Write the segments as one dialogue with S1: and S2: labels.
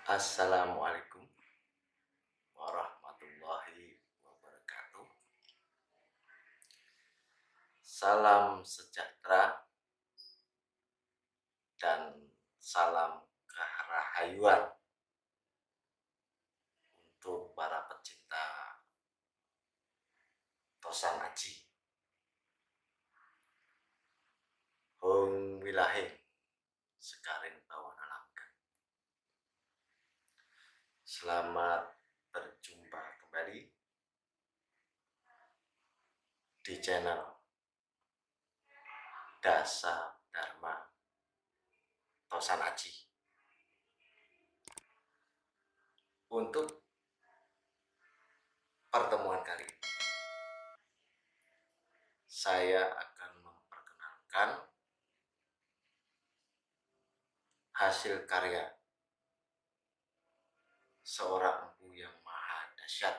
S1: Assalamualaikum warahmatullahi wabarakatuh. Salam sejahtera dan salam kerahayuan untuk para pecinta Tosan Aji. Hong Wilahing Sekaring Bawana Langgan. Selamat berjumpa kembali di channel Dasa Dharma Tosan Aji. Untuk pertemuan kali ini, saya akan memperkenalkan hasil karya seorang empu yang maha dahsyat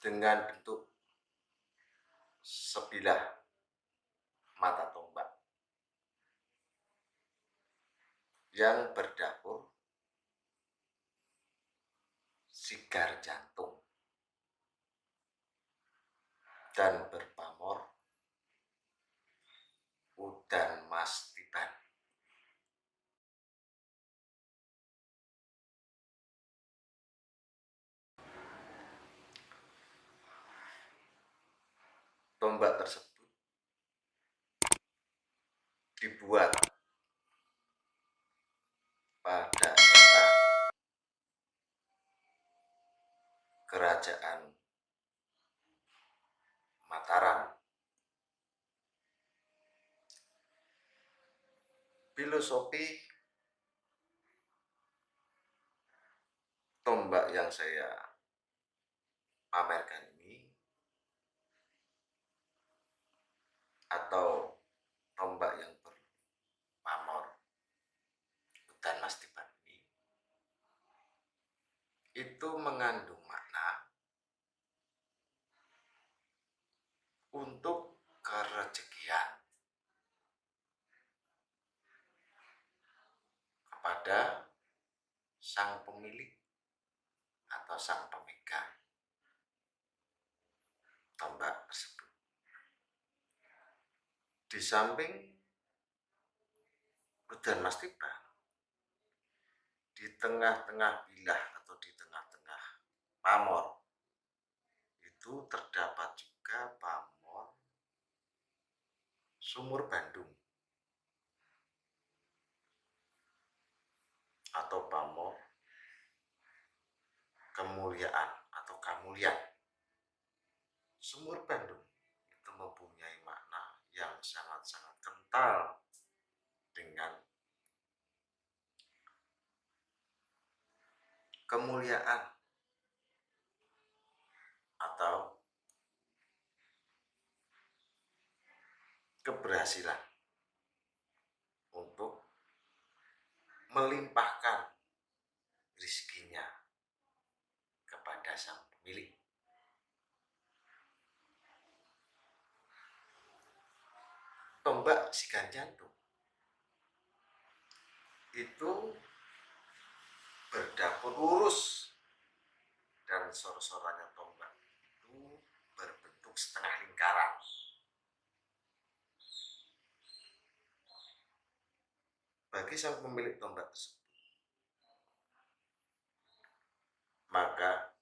S1: dengan bentuk sebilah mata tombak yang berdapur sigar jantung dan berpamor udan mas tiban. Tombak tersebut dibuat pada era Kerajaan Mataram. Filosofi tombak yang saya pamerkan ini, atau tombak yang berpamor udan mas tiban ini, itu mengandung makna untuk kerejekian kepada sang pemilik atau sang pemegang tombak tersebut. Di samping udan mas tiban, di tengah-tengah bilah atau di tengah-tengah pamor itu terdapat juga pamor sumur Bandung atau pamor kemuliaan atau kamulian. Sumur Bandung itu mempunyai makna yang sangat-sangat kental dengan kemuliaan atau keberhasilan untuk melimpahkan rezekinya kepada sang pemilik. Tombak sigar jantung itu berdapur lurus dan sor-sorannya tombak itu berbentuk setengah lingkaran. Bagi sang pemilik tombak tersebut, maka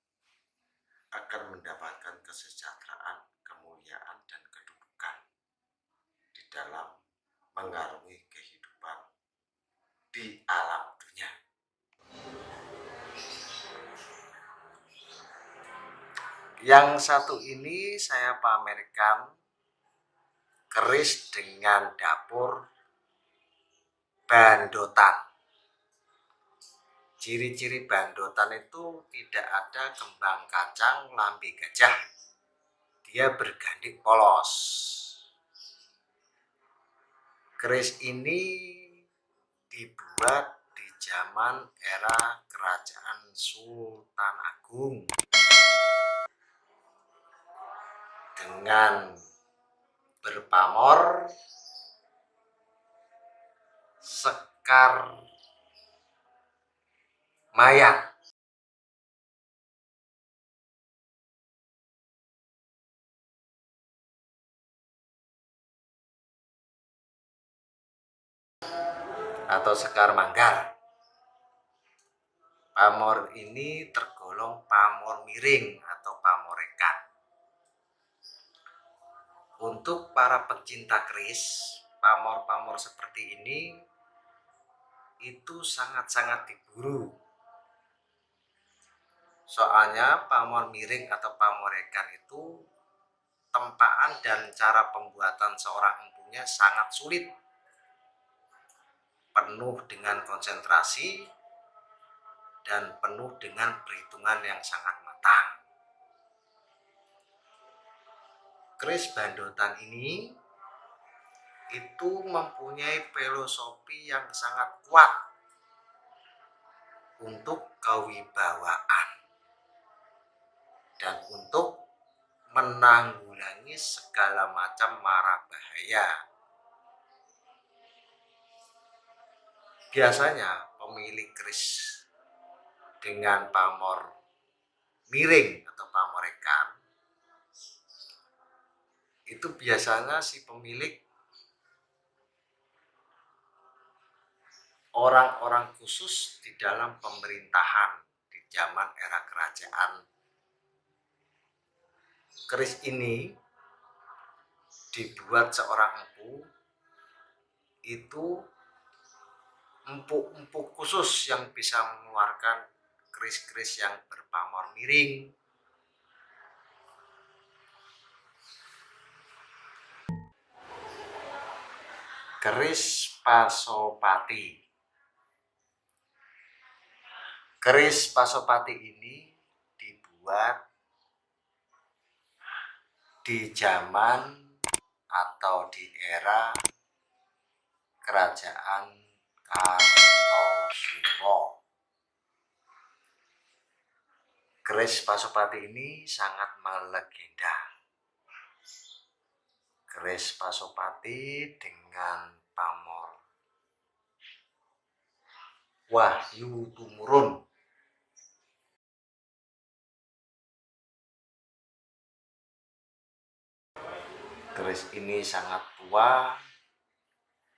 S1: akan mendapatkan kesejahteraan, kemuliaan, dan kedudukan di dalam mengarungi kehidupan di alam dunia. Yang satu ini saya pamerkan keris dengan dapur bandotan. Ciri-ciri bandotan itu tidak ada kembang kacang, lambe gajah. Dia bergandik polos. Keris ini dibuat di zaman era Kerajaan Sultan Agung dengan berpamor sekar mayat. Atau sekar manggar. Pamor ini tergolong pamor miring atau pamorekan. Untuk para pecinta keris, pamor-pamor seperti ini itu sangat-sangat diburu. Soalnya pamor miring atau pamorekan itu tempaan dan cara pembuatan seorang empunya sangat sulit, penuh dengan konsentrasi dan penuh dengan perhitungan yang sangat matang. Keris bandotan ini itu mempunyai filosofi yang sangat kuat untuk kewibawaan dan untuk menanggulangi segala macam mara bahaya. Biasanya pemilik keris dengan pamor miring atau pamorekan itu biasanya si pemilik orang-orang khusus di dalam pemerintahan di zaman era kerajaan. Keris ini dibuat seorang empu itu empuk-empuk khusus yang bisa mengeluarkan keris-keris yang berpamor miring. Keris Pasopati. Keris Pasopati ini dibuat di zaman atau di era kerajaan Kartosuro. Keris Pasopati ini sangat melegenda. Keris Pasopati dengan pamor Wahyu Tumurun. Keris ini sangat tua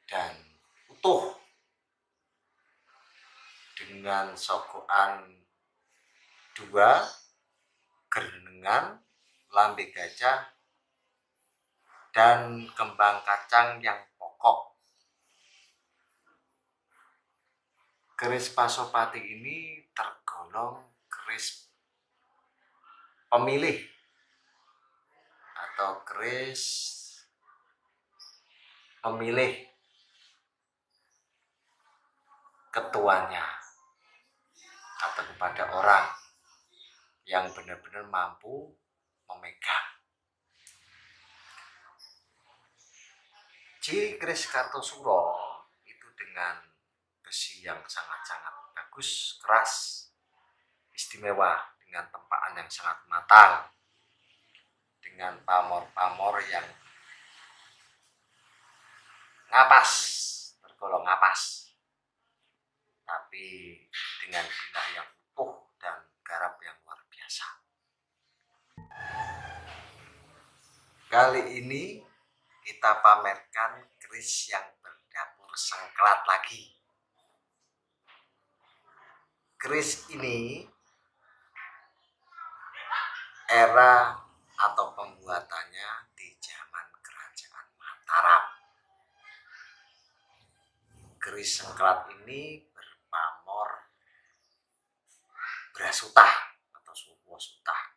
S1: dan utuh dengan sogokan 2, gerenengan, lambe gajah, dan kembang kacang yang pokok. Keris Pasopati ini tergolong keris pemilih atau keris memilih ketuanya atau kepada orang yang benar-benar mampu memegang. Ciri keris Kartosuro itu dengan besi yang sangat-sangat bagus, keras, istimewa, dengan tempaan yang sangat matang, dengan pamor-pamor yang ngapas, tergolong ngapas, tapi dengan bilah yang utuh dan garap yang luar biasa. Kali ini kita pamerkan keris yang berdapur sengklat lagi. Keris ini era atau pembuatannya di zaman kerajaan Mataram. Keris sengklat ini berpamor Brasutah atau Suwo Sutah.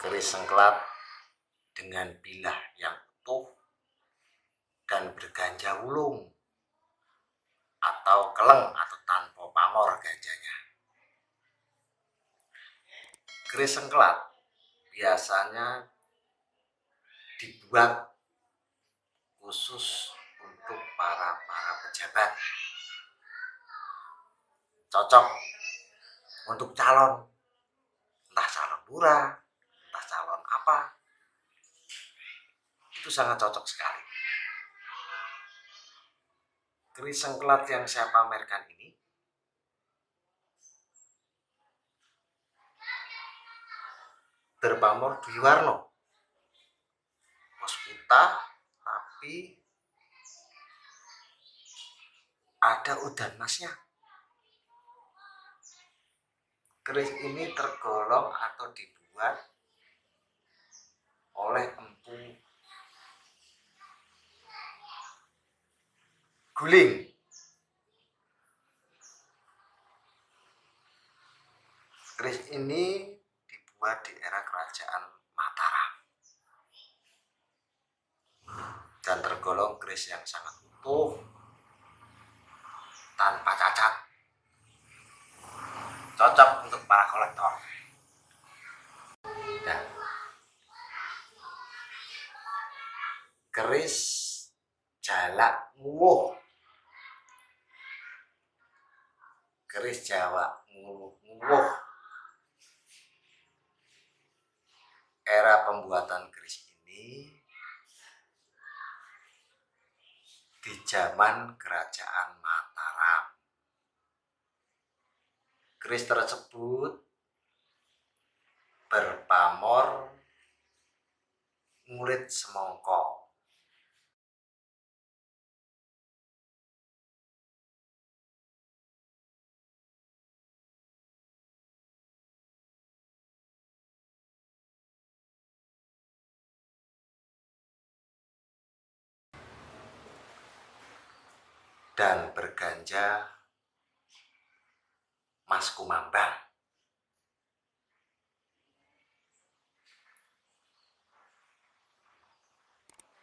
S1: Keris sengklat dengan bilah yang utuh dan berganja wulung atau keleng atau tanpa pamor ganjanya. Keris sengklat biasanya dibuat khusus untuk para pejabat, cocok untuk calon, entah calon lurah, entah calon apa, itu sangat cocok sekali. Keris sengkelat yang saya pamerkan ini berpamor Dwi Warno, putih, tapi ada udan emasnya. Keris ini tergolong atau dibuat oleh Empu Guling. Keris ini dibuat di era kerajaan Mataram dan tergolong keris yang sangat utuh, tanpa cacat, cocok untuk para kolektor. Nah, keris Jalak Nguwuh, keris Jawa Nguwuh. Era pembuatan keris ini di zaman kerajaan Mataram. Keris tersebut berpamor Ngulit Semongko. Dan berganja Mas Kumambang.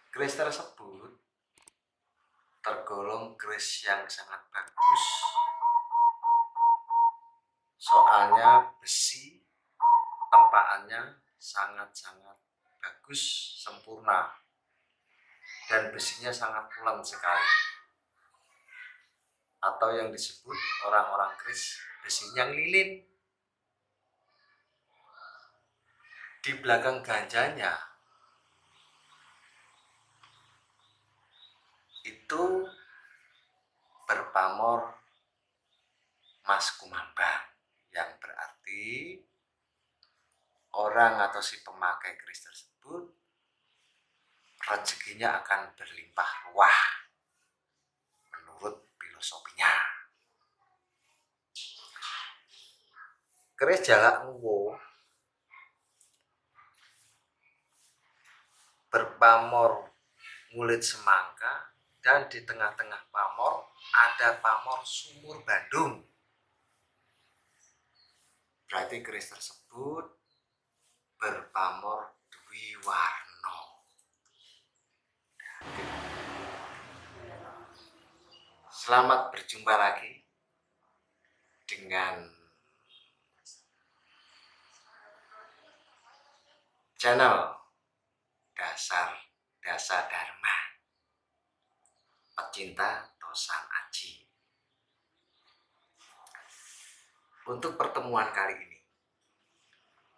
S1: Keris tersebut tergolong keris yang sangat bagus, soalnya besi tempaannya sangat-sangat bagus, sempurna, dan besinya sangat pulen sekali, atau yang disebut orang-orang keris besinya lilin. Di belakang ganjanya itu berpamor Mas Kumambang, yang berarti orang atau si pemakai keris tersebut rezekinya akan berlimpah ruah menurut filosofinya. Keris Jalak Nguwuh berpamor Ngulit Semangka, dan di tengah-tengah pamor ada pamor Sumur Bandung. Berarti keris tersebut berpamor Dwi Warno. Selamat berjumpa lagi dengan channel Dasa Dharma, pecinta Tosan Aji. Untuk pertemuan kali ini,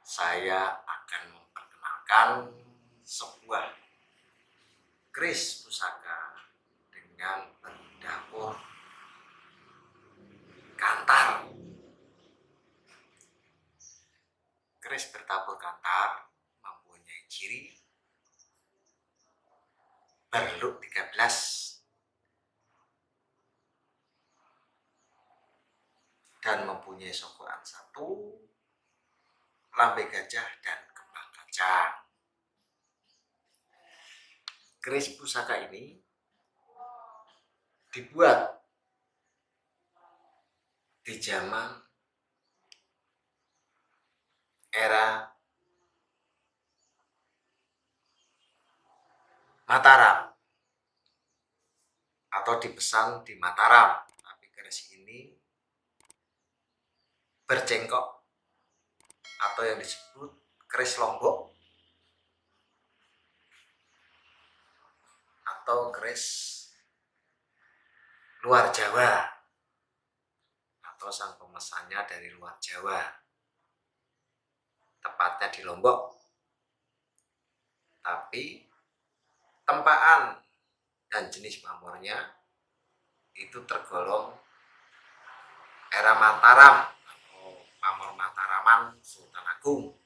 S1: saya akan memperkenalkan sebuah keris pusaka dengan berdapur kantar. Keris bertabur kantar mempunyai ciri berluk 13 dan mempunyai sokokan 1, lambe gajah, dan kembang kacang. Keris pusaka ini dibuat di zaman era Mataram atau dipesan di Mataram, tapi keris ini berjengkok atau yang disebut keris Lombok atau keris luar Jawa atau sang pemesannya dari luar Jawa, tepatnya di Lombok. Tapi tempaan dan jenis pamornya itu tergolong era Mataram atau pamor Mataraman Sultan Agung.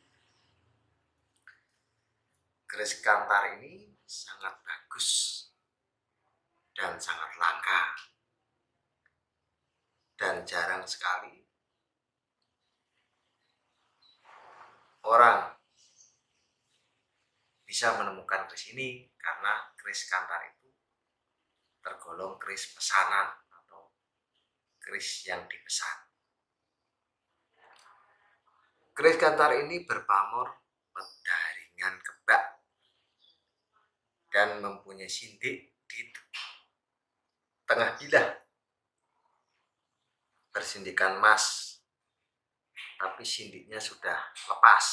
S1: Keris Kantar ini sangat bagus dan sangat langka, dan jarang sekali orang bisa menemukan keris ini, karena keris Kantar itu tergolong keris pesanan atau keris yang dipesan. Keris Kantar ini berpamor pedaringan kebak dan mempunyai sindik di tengah bilah bersindikan emas, tapi sindiknya sudah lepas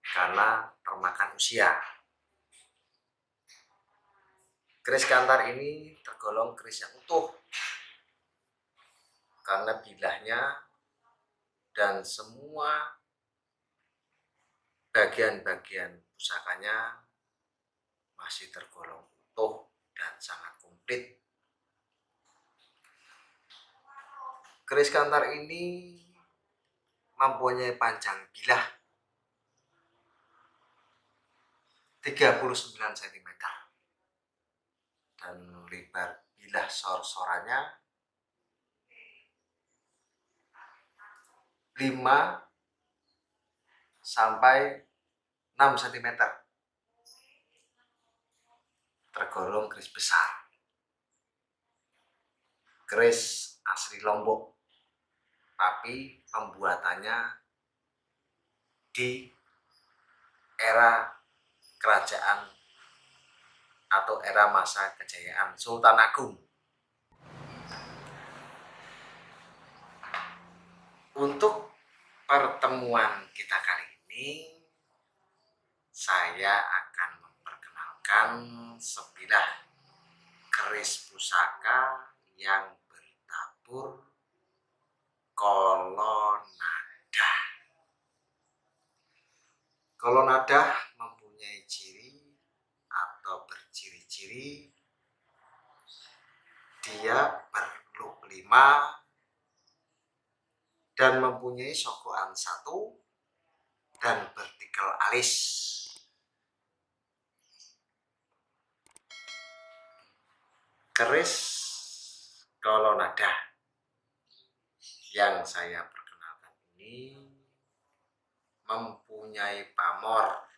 S1: karena termakan usia. Keris Kantar ini tergolong keris yang utuh karena bilahnya dan semua bagian-bagian pusakanya masih tergolong utuh dan sangat komplit. Keris Kantar ini mempunyai panjang bilah 39 cm dan lebar bilah sor-sorannya 5 sampai 6 cm. Tergolong keris besar. Keris asli Lombok, tapi pembuatannya di era kerajaan atau era masa kejayaan Sultan Agung. Untuk pertemuan kita kali ini, saya akan memperkenalkan sebilah keris pusaka yang bertabur kolonada. Kolonada mempunyai ciri atau berciri-ciri dia berluk 5 dan mempunyai sokokan 1 dan vertikal alis. Keris kolonada yang saya perkenalkan ini mempunyai pamor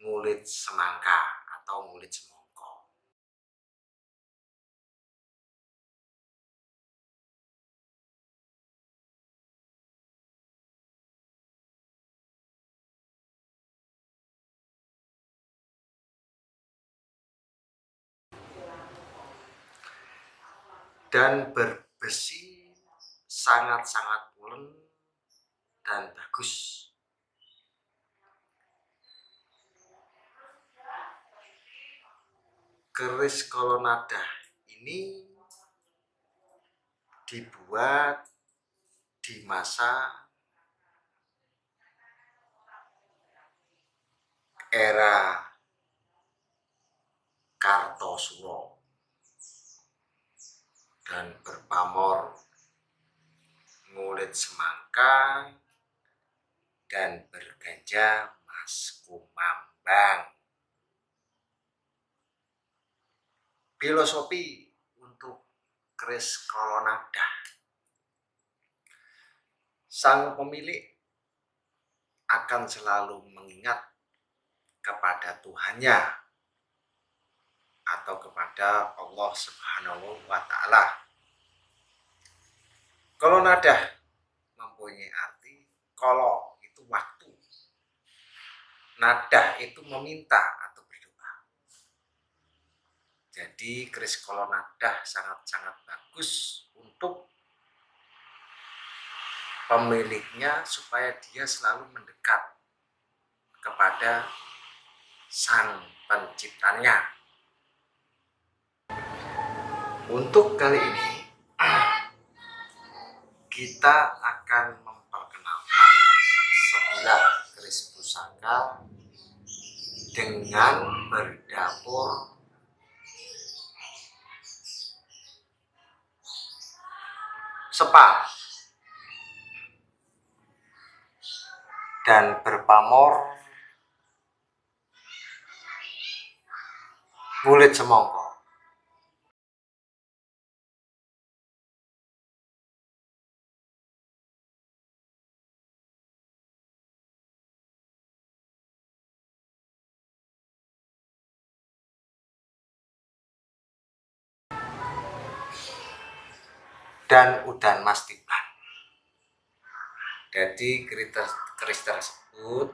S1: ngulit semangka atau ngulit semongko. Dan berbesi sangat-sangat pulen dan bagus. Keris kolonada ini dibuat di masa era Kartosuro dan berpamor ngulit semangka dan berganja mas kumambang. Filosofi untuk keris kolonada: sang pemilik akan selalu mengingat kepada Tuhannya atau kepada Allah Subhanahu wa Ta'ala. Kolonada mempunyai arti kolo itu waktu, nada itu meminta atau berdoa. Jadi keris kolonada sangat-sangat bagus untuk pemiliknya supaya dia selalu mendekat kepada sang penciptanya. Untuk kali ini kita akan memperkenalkan sebilah keris pusaka dengan berdapur sepa dan berpamor kulit semongko. Dan udan mas tiban. Jadi keris tersebut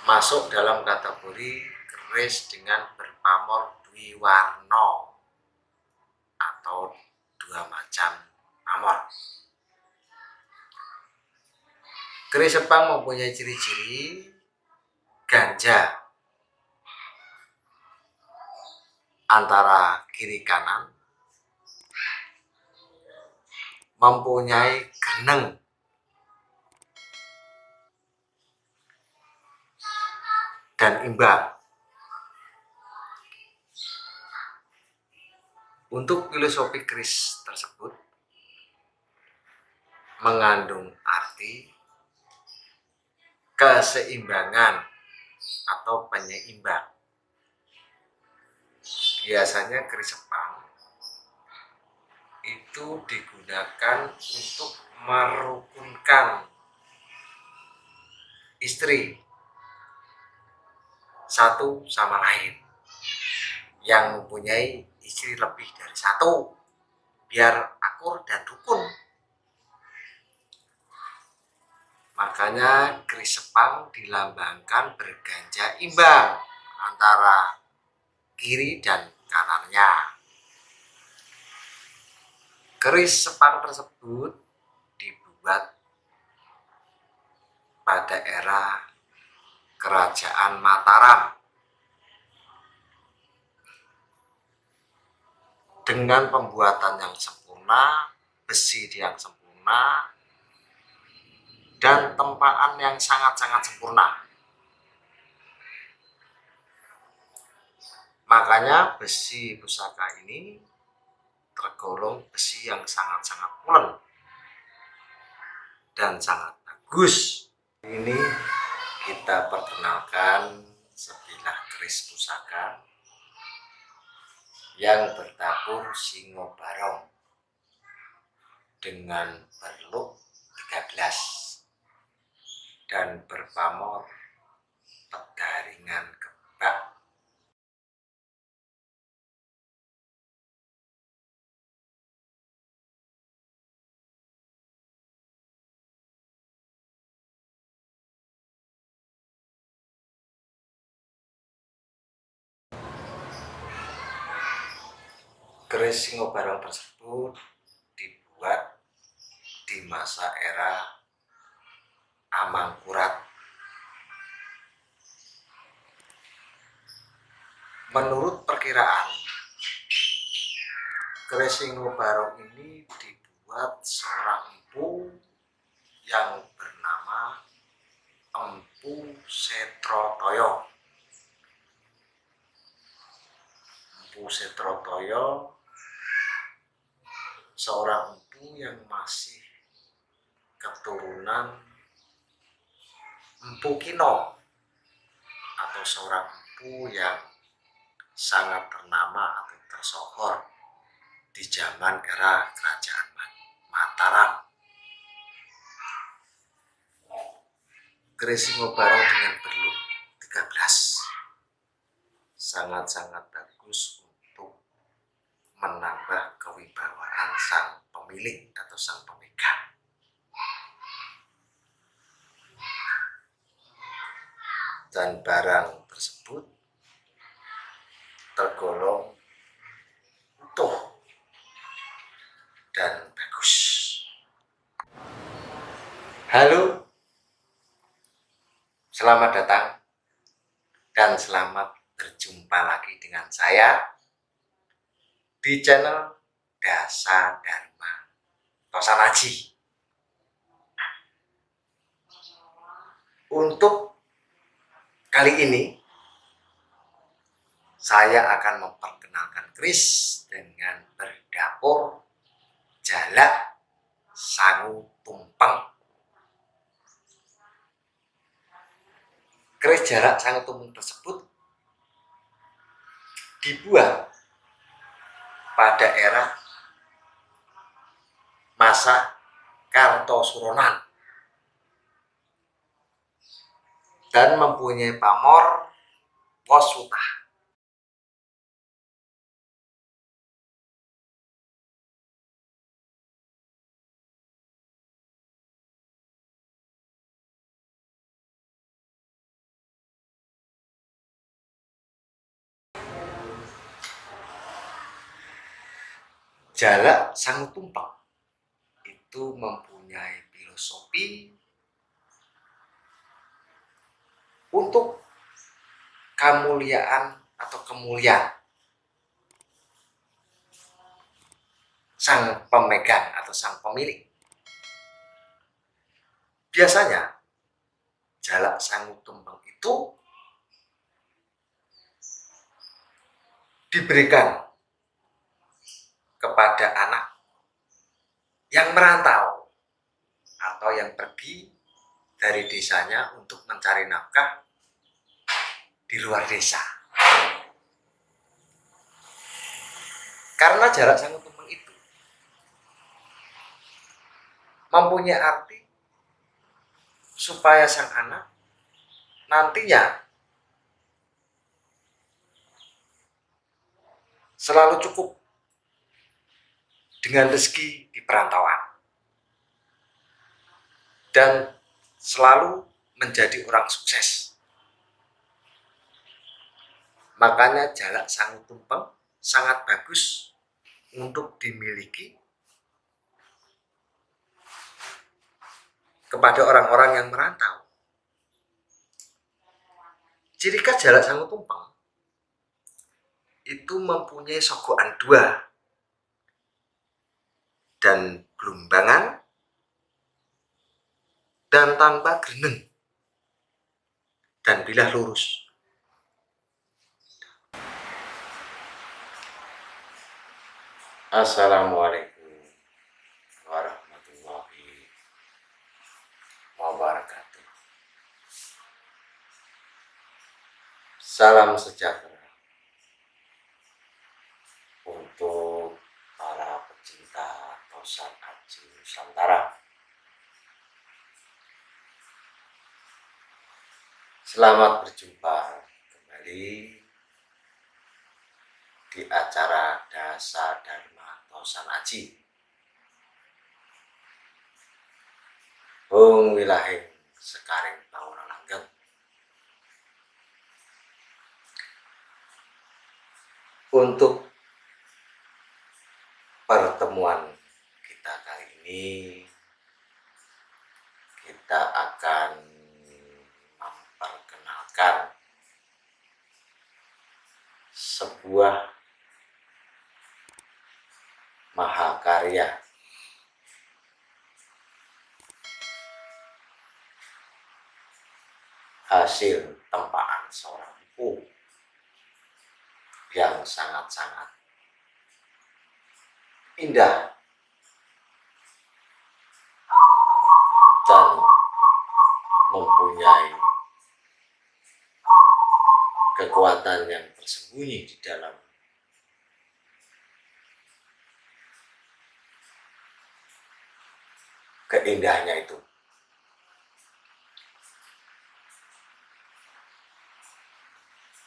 S1: masuk dalam kategori keris dengan berpamor dwiwarna atau dua macam pamor. Keris sepang mempunyai ciri-ciri ganja antara kiri kanan, mempunyai geneng dan imbang. Untuk filosofi keris tersebut mengandung arti keseimbangan atau penyeimbang. Biasanya keris sepang itu digunakan untuk merukunkan istri satu sama lain yang mempunyai istri lebih dari satu biar akur dan rukun. Makanya keris sepang dilambangkan berganja imbang antara kiri dan kanannya. Keris sepang tersebut dibuat pada era Kerajaan Mataram dengan pembuatan yang sempurna, besi yang sempurna, dan tempaan yang sangat-sangat sempurna. Makanya besi pusaka ini tergolong besi yang sangat-sangat pulen dan sangat bagus. Ini kita perkenalkan sebilah keris pusaka yang berdapur Singo Barong dengan berluk 13 dan berpamor pegaringan kebak. Keris Singo Barong tersebut dibuat di masa era Amangkurat. Menurut perkiraan, keris Singo Barong ini dibuat seorang empu yang bernama Empu Setrotoyo. Empu Setrotoyo seorang empu yang masih keturunan Empu Kino atau seorang empu yang sangat ternama atau tersohor di zaman era Kerajaan Mataram. Keris Singo Barong dengan berluk 13 sangat-sangat bagus untuk menambah kewibawaan sang pemilik atau sang pemegang. Dan barang tersebut tergolong utuh dan bagus. Halo, selamat datang dan selamat berjumpa lagi dengan saya di channel Dasa Dharma Tosan Aji. Untuk kali ini saya akan memperkenalkan Kris dengan berdapur jalak sangu tumpeng. Keris jalak sangu tumpeng tersebut dibuat pada era masa Kartosuronan dan mempunyai pamor Wasutah. Jalak sangu tumpeng itu mempunyai filosofi untuk kemuliaan atau kemuliaan sang pemegang atau sang pemilik. Biasanya jalak sangu tumpeng itu diberikan kepada anak yang merantau atau yang pergi dari desanya untuk mencari nafkah di luar desa. Karena jalak sangu tumpeng itu mempunyai arti supaya sang anak nantinya selalu cukup dengan rezeki di perantauan dan selalu menjadi orang sukses. Makanya jalak sangu tumpeng sangat bagus untuk dimiliki kepada orang-orang yang merantau. Ciri khas jalak sangu tumpeng itu mempunyai sogokan dua dan gelumbangan dan tanpa greneng dan bilah lurus. Assalamualaikum warahmatullahi wabarakatuh. Salam sejahtera untuk para pecinta Tosan Aji Nusantara. Selamat berjumpa kembali di acara Dasa Dharma Tosan Aji. Hong wilahing sekaring pawara langgeng. Untuk pertemuan kita kali ini, kita akan memperkenalkan sebuah mahakarya hasil tempaan seorang empu yang sangat-sangat indah dan mempunyai kekuatan yang tersembunyi di dalam keindahnya itu.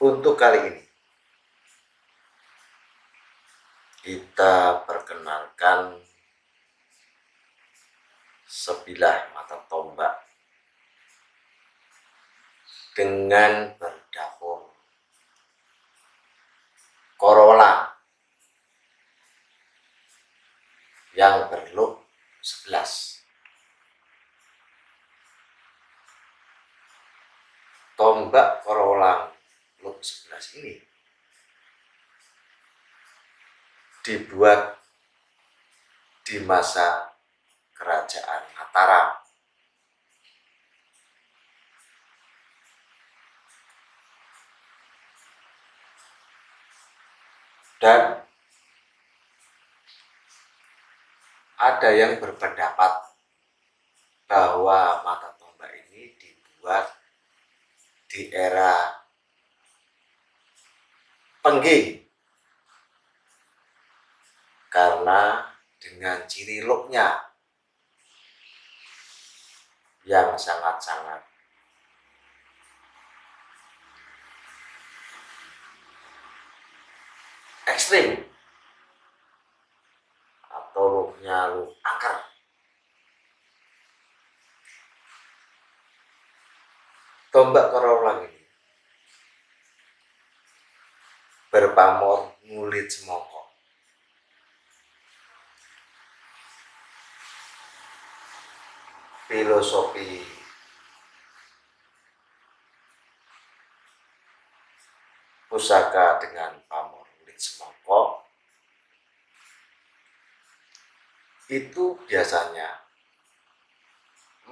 S1: Untuk kali ini kita perkenalkan sebilah mata tombak dengan berdapur Corolla yang berlook 11. Tombak Corolla look 11 ini dibuat di masa Kerajaan Mataram. Dan ada yang berpendapat bahwa mata tombak ini dibuat di era Pengging karena dengan ciri looknya yang sangat-sangat ekstrim atau looknya look angker. Tombak Korolang ini berpamor ngulit semongko. Filosofi pusaka dengan pamor ngulit semongko itu biasanya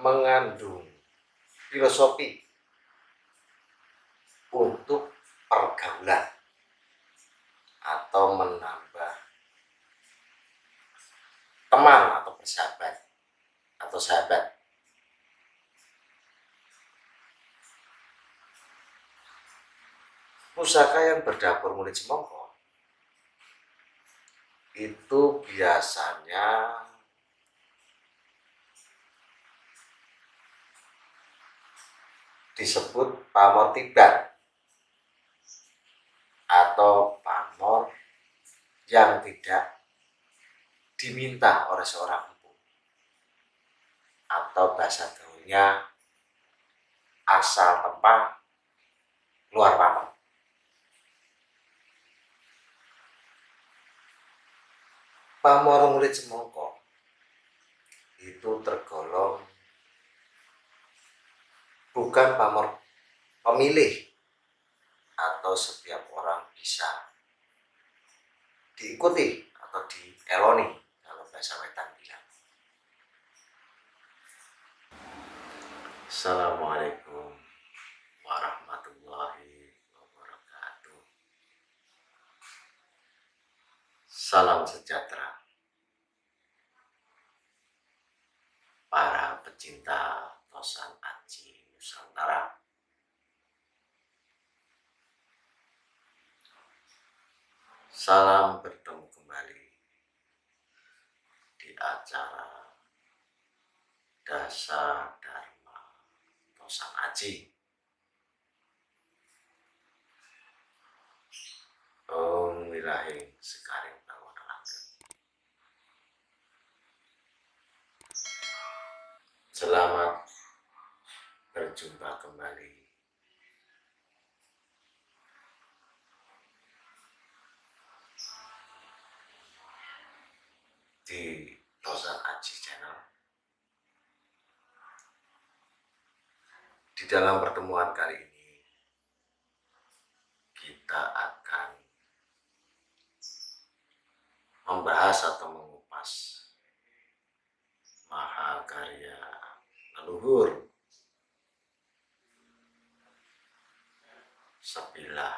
S1: mengandung filosofi untuk pergaulan atau menambah teman atau bersahabat atau sahabat. Pusaka yang berdapur ngulit semongko itu biasanya disebut pamor tiban atau pamor yang tidak diminta oleh seorang empu, atau bahasa gaulnya asal tempat luar pamor. Pamor ngulit semongko itu tergolong bukan pamor pemilih atau setiap orang bisa diikuti atau dieloni kalau bahasa wetan bilang. Assalamualaikum warahmatullahi wabarakatuh. Salam sejahtera para pecinta Tosan Aji Nusantara. Salam bertemu kembali di acara Dasa Dharma Tosan Aji. Om Wilahing Sekaring Bawana Langgeng. Selamat berjumpa kembali di Tosan Aji Channel. Di dalam pertemuan kali ini kita akan membahas atau mengupas mahakarya leluhur sebilah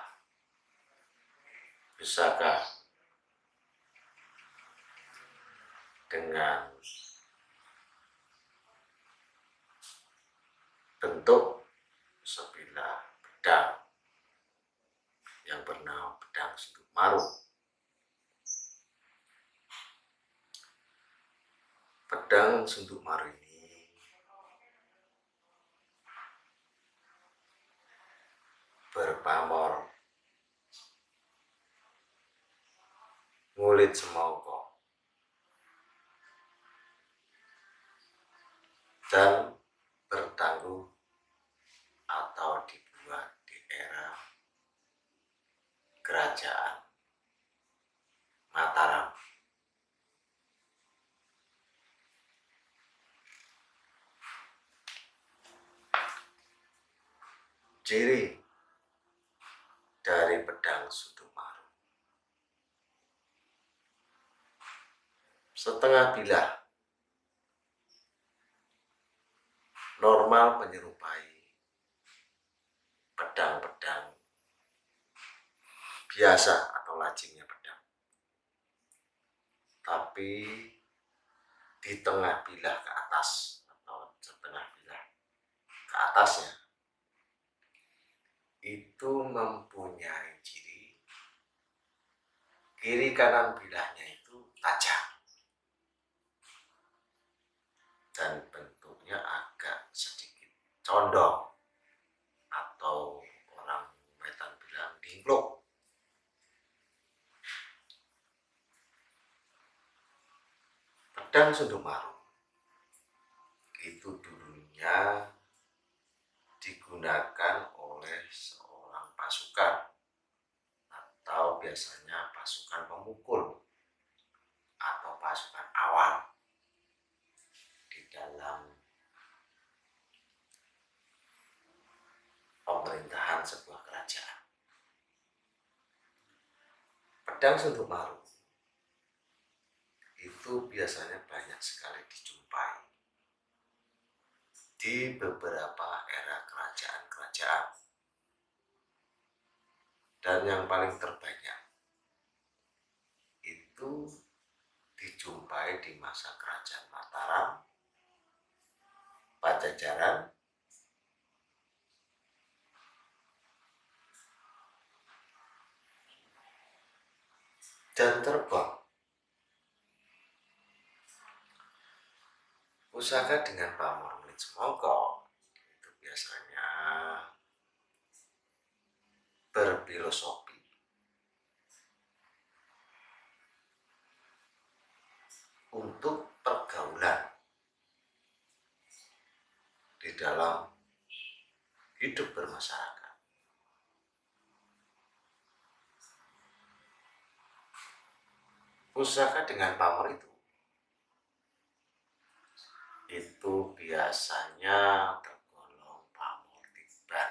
S1: pusaka dengan bentuk sebilah pedang yang bernama pedang Sunduk Maru. Pedang Sunduk Maru ini berpamor ngulit semongko dan bertangguh atau dibuat di era Kerajaan Mataram. Ciri dari pedang Sunduk Maru
S2: setengah bilah normal menyerupai pedang-pedang biasa atau lajingnya pedang, tapi di tengah bilah ke atas atau setengah bilah ke atasnya itu mempunyai ciri kiri kanan bilahnya itu tajam dan bentuknya agak sedikit condong atau orang Wetan bilang dingkluk. Pedang Sundemaru itu dulunya digunakan oleh seorang pasukan atau biasanya pasukan pemukul atau pasukan awal di dalam pemerintahan sebuah kerajaan. Pedang Sundemaru itu biasanya banyak sekali dijumpai di beberapa era kerajaan-kerajaan, dan yang paling terbanyak itu dijumpai di masa kerajaan Mataram, Pajajaran, dan Terbang. Pusaka dengan pamor milik semongko itu biasanya berfilosofi untuk pergaulan di dalam hidup bermasyarakat. Pusaka dengan pamor itu biasanya tergolong pamor tiban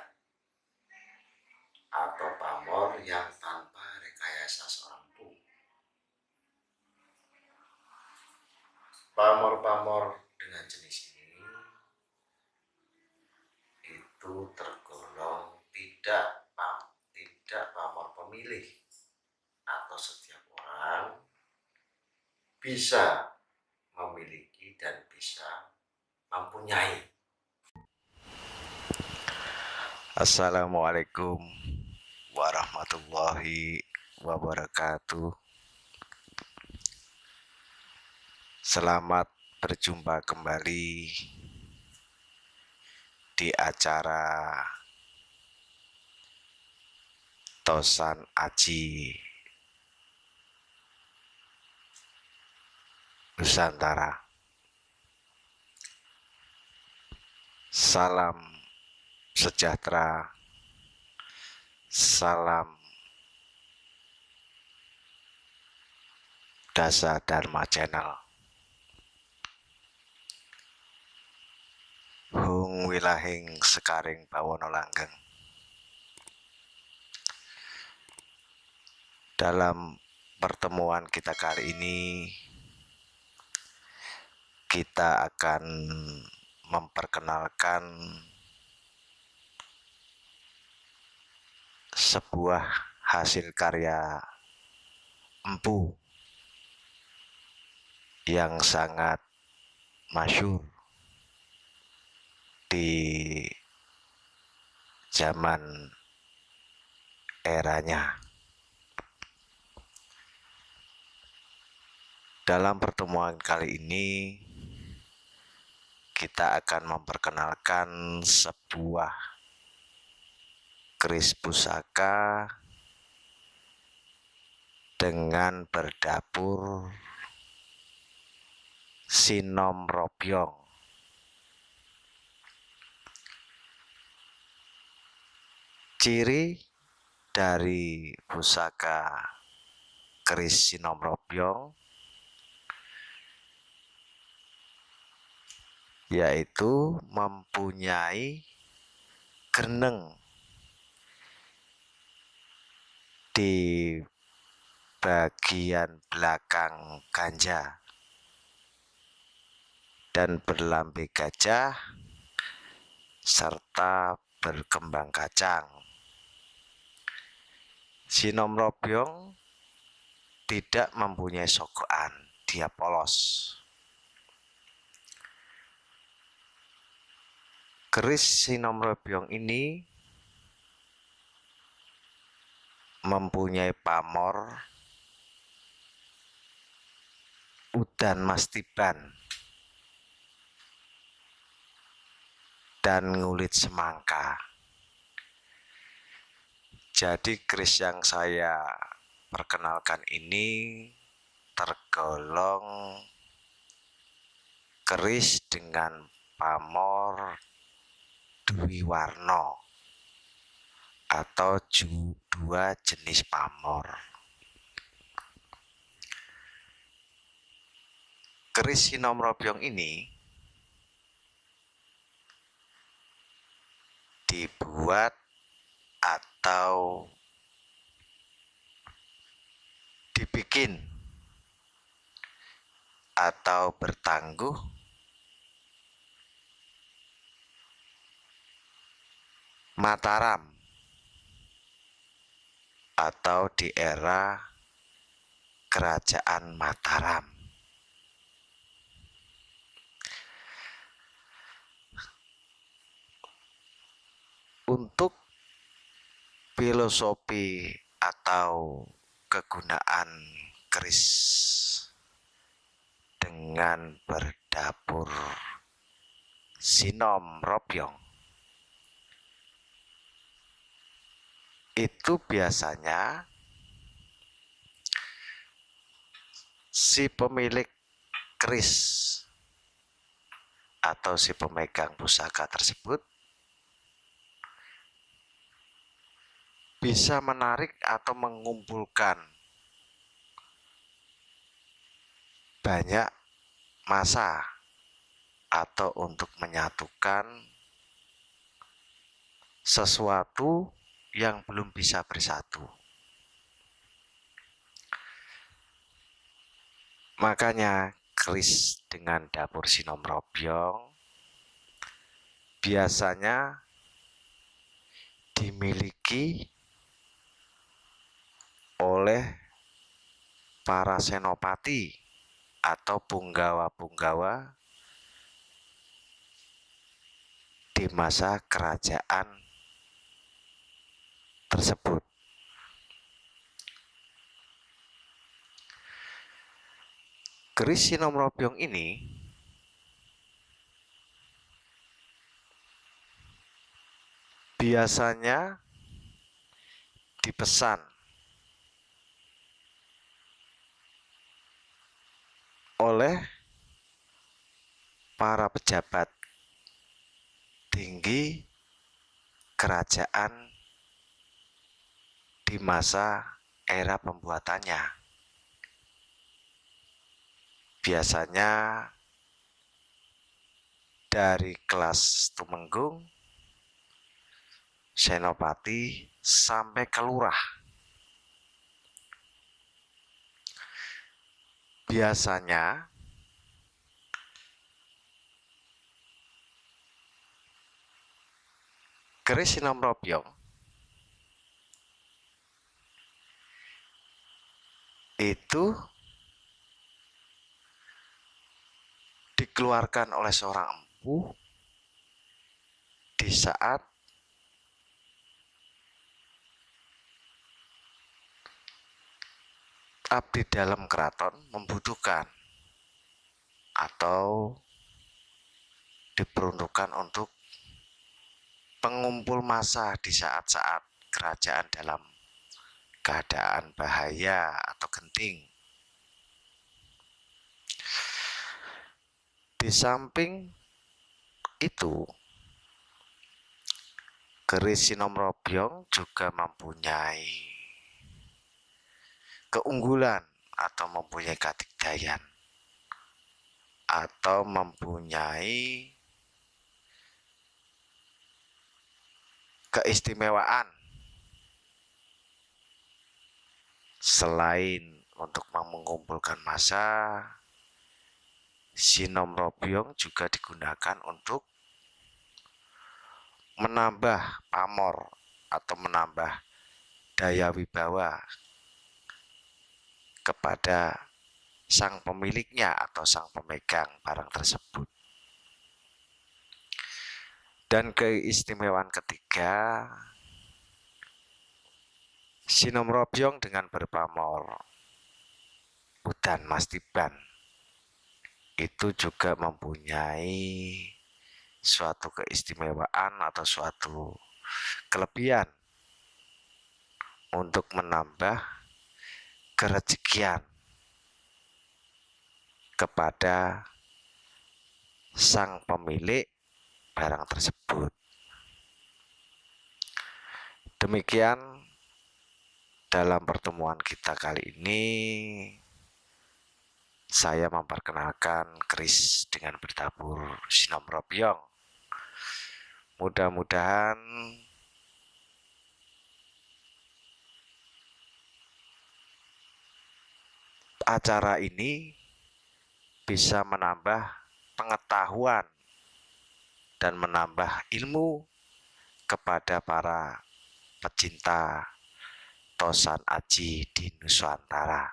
S2: atau pamor yang tanpa rekayasa seorang empu. Pamor-pamor dengan jenis ini itu tergolong tidak pamor pemilih atau setiap orang bisa memiliki dan bisa mempunyai.
S1: Assalamualaikum warahmatullahi wabarakatuh. Selamat berjumpa kembali di acara Tosan Aji Nusantara. Salam sejahtera, salam Dasa Dharma Channel. Hung wilahing sekaring bawono langgeng. Dalam pertemuan kita kali ini, kita akan memperkenalkan sebuah hasil karya empu yang sangat masyhur di zaman eranya. Dalam pertemuan kali ini, kita akan memperkenalkan sebuah keris pusaka dengan berdapur Sinom Robyong. Ciri dari pusaka keris Sinom Robyong yaitu mempunyai gerneng di bagian belakang ganja dan berlambe gajah serta berkembang kacang. Sinom Robyong tidak mempunyai sogokan, dia polos. Keris Sinom Robyong ini mempunyai pamor udan mastiban dan ngulit semangka. Jadi keris yang saya perkenalkan ini tergolong keris dengan pamor dwiwarna atau dua jenis pamor. Keris Sinom Robyong ini dibuat atau dibikin atau bertangguh Mataram atau di era Kerajaan Mataram. Untuk filosofi atau kegunaan keris dengan berdapur Sinom Robyong itu biasanya si pemilik keris atau si pemegang pusaka tersebut bisa menarik atau mengumpulkan banyak massa atau untuk menyatukan sesuatu yang belum bisa bersatu. Makanya keris dengan dapur Sinom Robyong biasanya dimiliki oleh para senopati atau punggawa-punggawa di masa kerajaan tersebut. Keris Sinom Robyong ini biasanya dipesan oleh para pejabat tinggi kerajaan di masa era pembuatannya. Biasanya dari kelas tumenggung, senopati, sampai ke lurah. Biasanya keris Sinom Robyong itu dikeluarkan oleh seorang empu di saat abdi dalam keraton membutuhkan atau diperuntukkan untuk pengumpul massa di saat-saat kerajaan dalam keadaan bahaya atau genting. Di samping itu, keris Sinom Robyong juga mempunyai keunggulan atau mempunyai kadigdayan atau mempunyai keistimewaan selain untuk mengumpulkan massa,
S2: Sinomrobyong juga digunakan untuk menambah pamor atau menambah daya wibawa kepada sang pemiliknya atau sang pemegang barang tersebut. Dan keistimewaan ketiga, Sinomrobyong dengan berpamor udan mas tiban itu juga mempunyai suatu keistimewaan atau suatu kelebihan untuk menambah kerezekian kepada sang pemilik barang tersebut. Demikian dalam pertemuan kita kali ini, saya memperkenalkan keris dengan bertabur Sinomrobyong. Mudah-mudahan acara ini bisa menambah pengetahuan dan menambah ilmu kepada para pecinta Tosan Aji di Nusantara.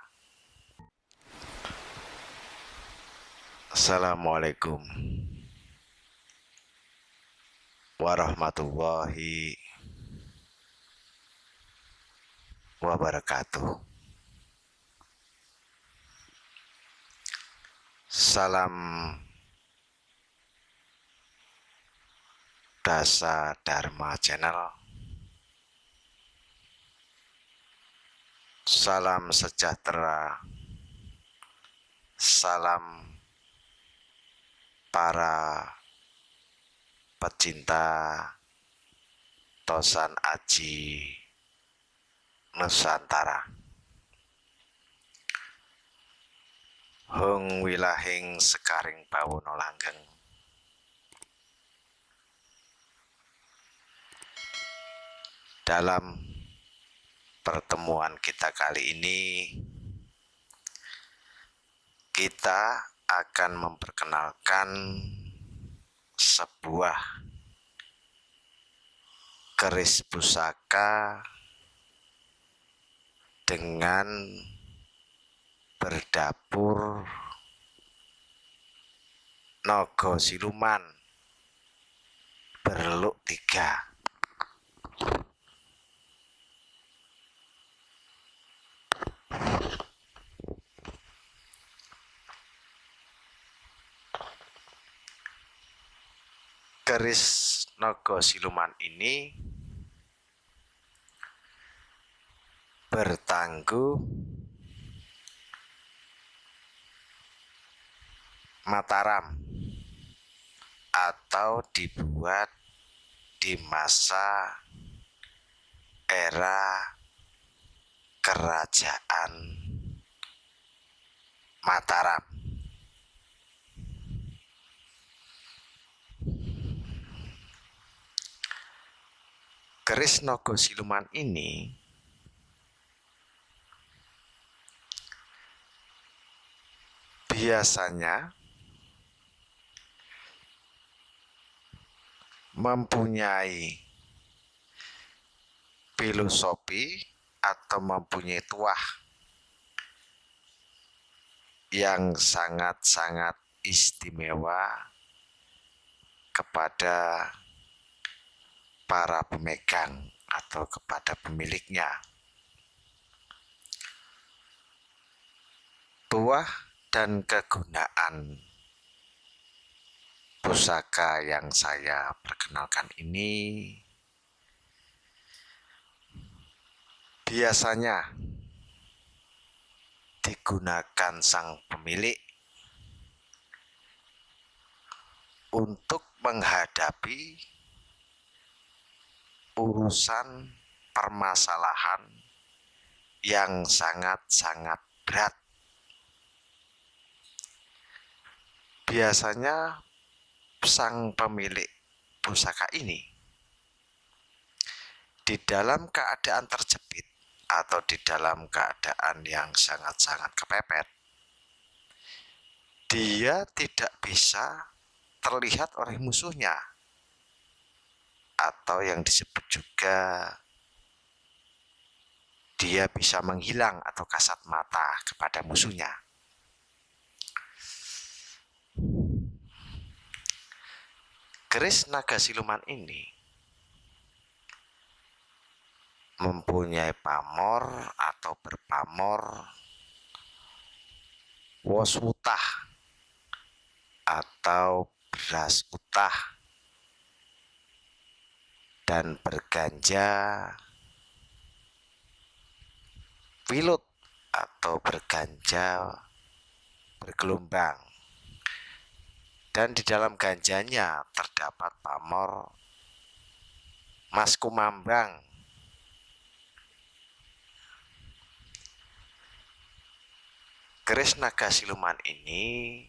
S2: Assalamualaikum warahmatullahi wabarakatuh. Salam Dasa Dharma Channel. Salam sejahtera. Salam para pecinta Tosan Aji Nusantara. Hung wilahing sekaring bawono langgeng. Dalam pertemuan kita kali ini, kita akan memperkenalkan sebuah keris pusaka dengan berdapur naga siluman bereluk 3. Keris naga siluman ini bertangguh Mataram atau dibuat di masa era kerajaan Mataram. Keris naga siluman ini biasanya mempunyai filosofi atau mempunyai tuah yang sangat-sangat istimewa kepada para pemegang atau kepada pemiliknya. Tuah dan kegunaan pusaka yang saya perkenalkan ini biasanya digunakan sang pemilik untuk menghadapi urusan permasalahan yang sangat-sangat berat. Biasanya sang pemilik pusaka ini di dalam keadaan terjepit atau di dalam keadaan yang sangat-sangat kepepet,
S1: dia tidak bisa terlihat oleh musuhnya, atau yang disebut juga dia bisa menghilang atau kasat mata kepada musuhnya. Keris naga siluman ini mempunyai pamor atau berpamor wos utah atau beras utah dan berganja wilut atau berganja bergelombang, dan di dalam ganjanya terdapat pamor mas kumambang. Keris naga siluman ini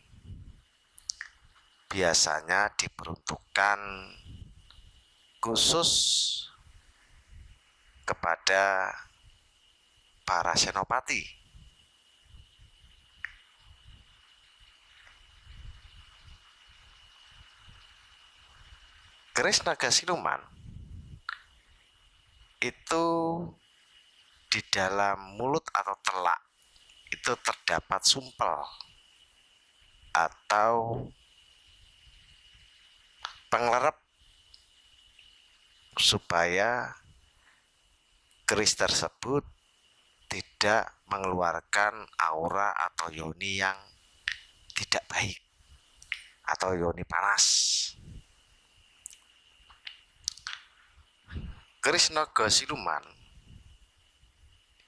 S1: biasanya diperuntukkan khusus kepada para senopati. Keris naga siluman itu di dalam mulut atau telak itu terdapat sumpel atau pengelerep supaya keris tersebut tidak mengeluarkan aura atau yoni yang tidak baik atau yoni panas. Keris naga siluman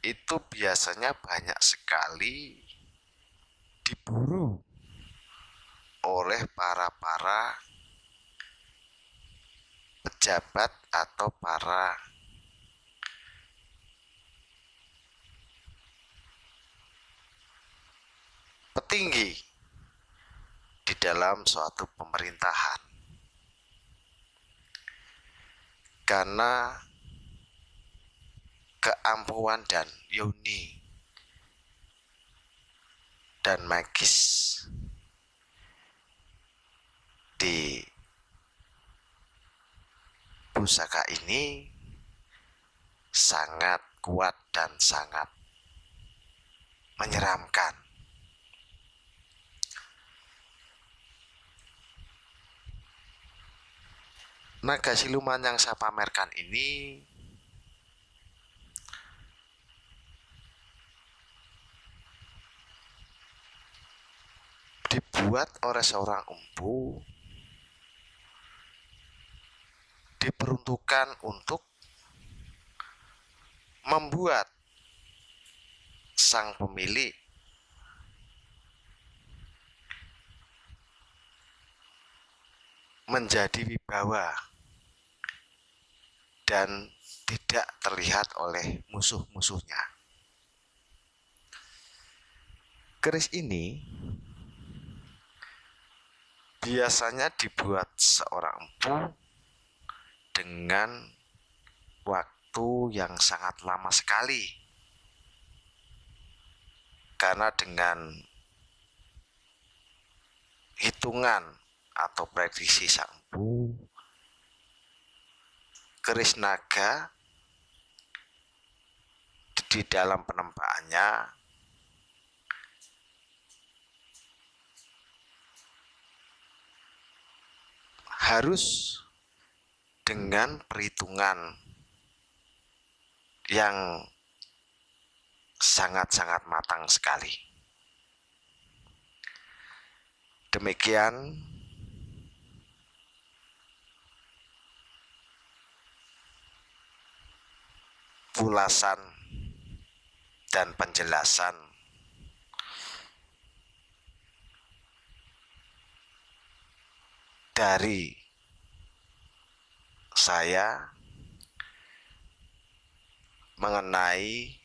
S1: itu biasanya banyak sekali diburu oleh para pejabat atau para petinggi di dalam suatu pemerintahan, karena keampuhan dan yoni dan magis di pusaka ini sangat kuat dan sangat menyeramkan. Naga siluman yang saya pamerkan ini dibuat oleh seorang empu, diperuntukkan untuk membuat sang pemilik menjadi wibawa dan tidak terlihat oleh musuh-musuhnya. Keris ini biasanya dibuat seorang empu dengan waktu yang sangat lama sekali, karena dengan hitungan atau prediksi sang empu, keris naga di dalam penempaannya harus dengan perhitungan yang sangat-sangat matang sekali. Demikian ulasan dan penjelasan dari saya mengenai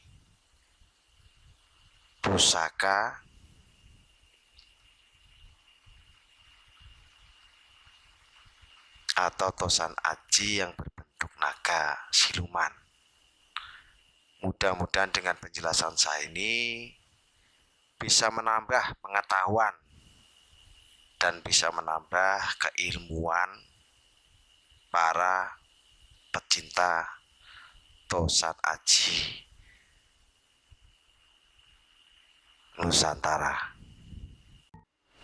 S1: pusaka atau tosan aji yang berbentuk naga siluman. Mudah-mudahan dengan penjelasan saya ini bisa menambah pengetahuan dan bisa menambah keilmuan para pecinta Tosan Aji Nusantara.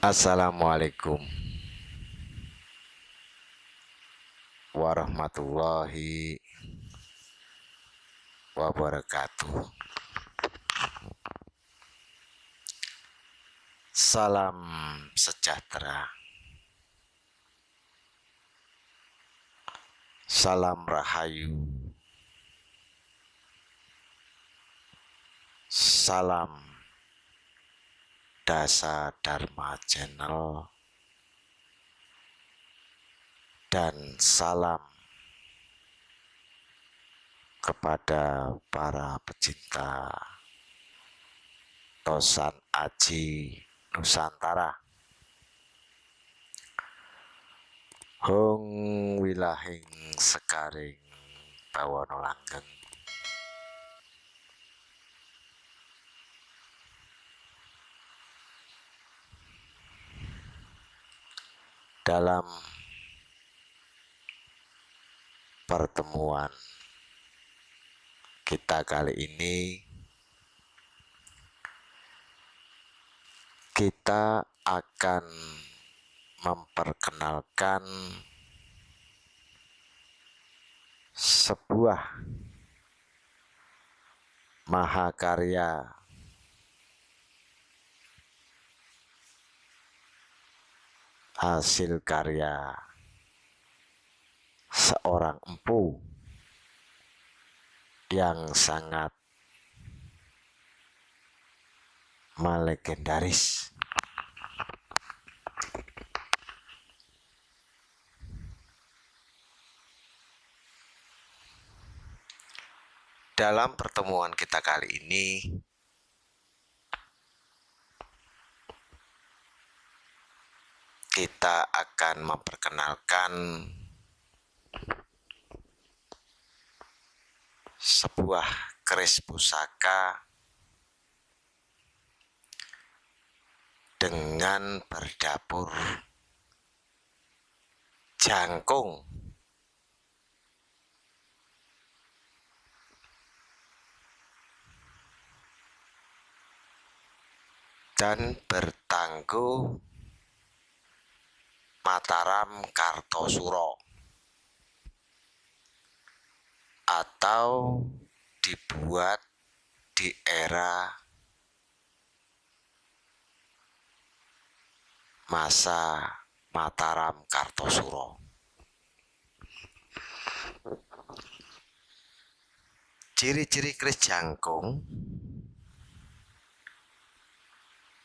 S1: Assalamualaikum warahmatullahi wabarakatuh. Salam sejahtera, salam rahayu, salam Dasa Dharma Channel, dan salam kepada para pecinta Tosan Aji Nusantara. Hong wilahing sekaring bawana langgeng. Dalam pertemuan kita kali ini, kita akan memperkenalkan sebuah mahakarya hasil karya seorang empu yang sangat melegendaris. Dalam pertemuan kita kali ini, kita akan memperkenalkan sebuah keris pusaka dengan berdapur jangkung. Dan bertangguh Mataram Kartosuro atau dibuat di era masa Mataram Kartosuro. Ciri-ciri keris jangkung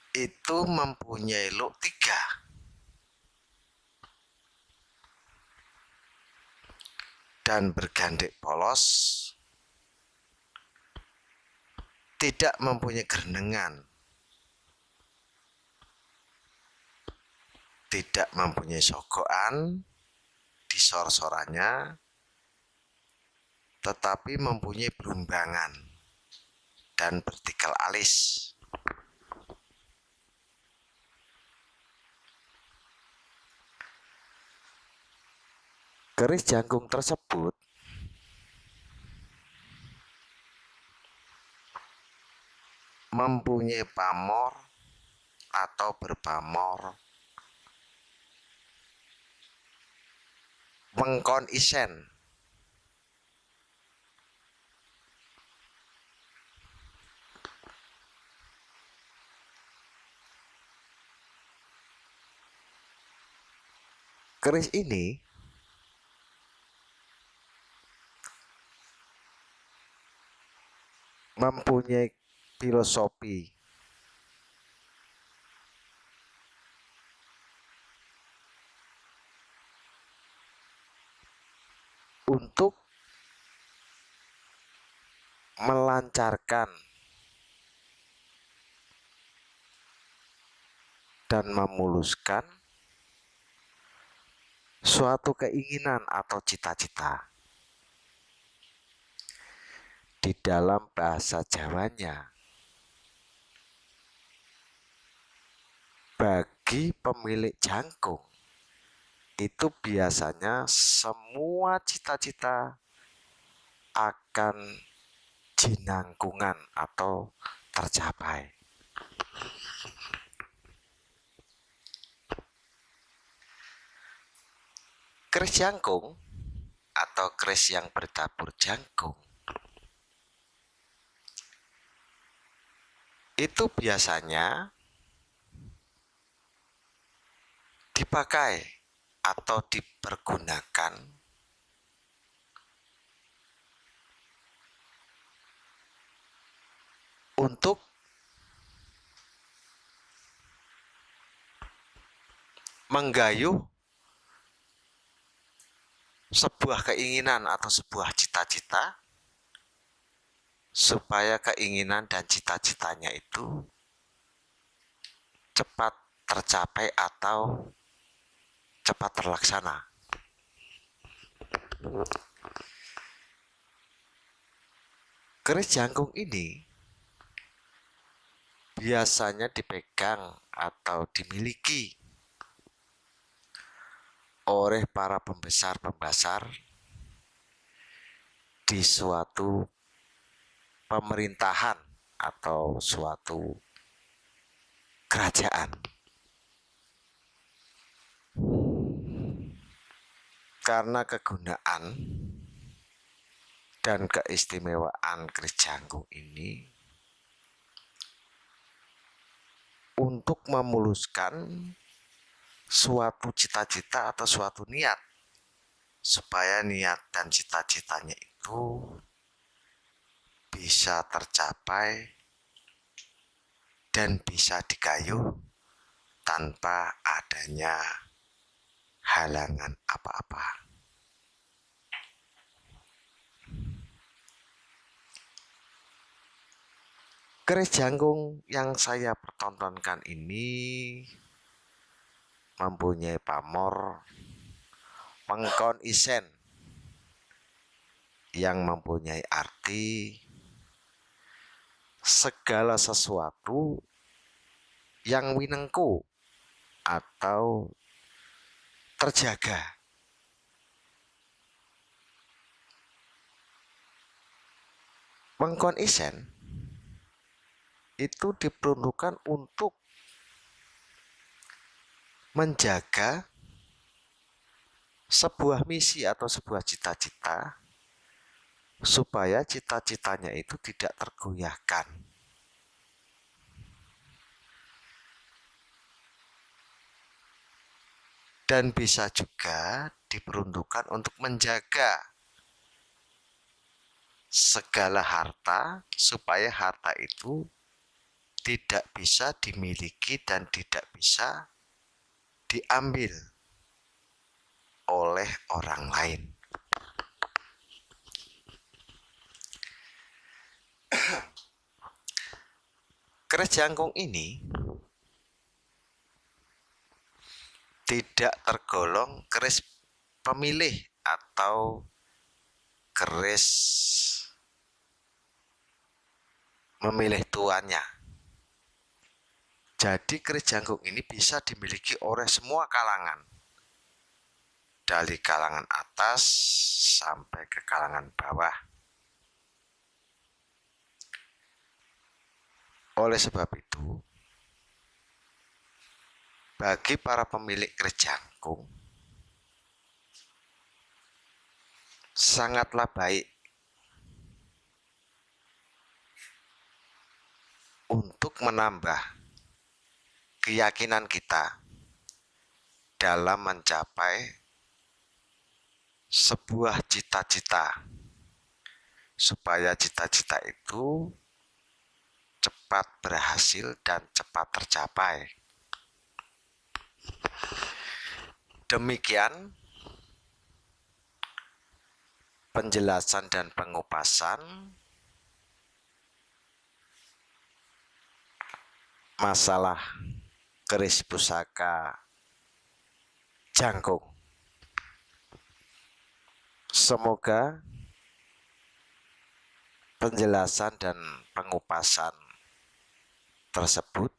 S1: itu mempunyai look 3 dan bergandek polos, tidak mempunyai gerenengan, tidak mempunyai sogokan di sor-sorannya, tetapi mempunyai berumbangan dan vertikal alis. Keris jangkung tersebut mempunyai pamor atau berpamor wengkon isen. Keris ini mempunyai filosofi untuk melancarkan dan memuluskan suatu keinginan atau cita-cita. Di dalam bahasa Jawanya, bagi bagi pemilik jangkung itu biasanya semua cita-cita akan jinangkungan atau tercapai. Keris jangkung atau keris yang bertabur jangkung itu biasanya dipakai atau dipergunakan untuk menggayuh sebuah keinginan atau sebuah cita-cita supaya keinginan dan cita-citanya itu cepat tercapai atau cepat terlaksana. Keris jangkung ini biasanya dipegang atau dimiliki oleh para pembesar-pembesar di suatu pemerintahan atau suatu kerajaan. Karena kegunaan dan keistimewaan keris jangkung ini untuk memuluskan suatu cita-cita atau suatu niat supaya niat dan cita-citanya itu bisa tercapai dan bisa digayuh tanpa adanya halangan apa-apa. Keris jangkung yang saya pertontonkan ini mempunyai pamor pengkon isen yang mempunyai arti segala sesuatu yang winengku atau terjaga. Pengkon isen itu diperuntukkan untuk menjaga sebuah misi atau sebuah cita-cita supaya cita-citanya itu tidak tergoyahkan. Dan bisa juga diperuntukkan untuk menjaga segala harta supaya harta itu tidak bisa dimiliki dan tidak bisa diambil oleh orang lain. Keris jangkung ini tidak tergolong keris pemilih atau keris memilih tuannya. Jadi keris jangkung ini bisa dimiliki oleh semua kalangan, dari kalangan atas sampai ke kalangan bawah. Oleh sebab itu, bagi para pemilik keris jangkung, sangatlah baik untuk menambah keyakinan kita dalam mencapai sebuah cita-cita, supaya cita-cita itu cepat berhasil dan cepat tercapai. Demikian penjelasan dan pengupasan masalah keris pusaka jangkung. Semoga penjelasan dan pengupasan tersebut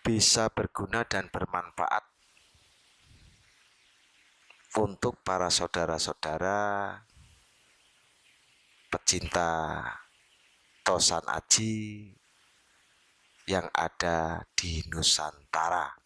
S1: bisa berguna dan bermanfaat untuk para saudara-saudara pecinta Tosan Aji yang ada di Nusantara.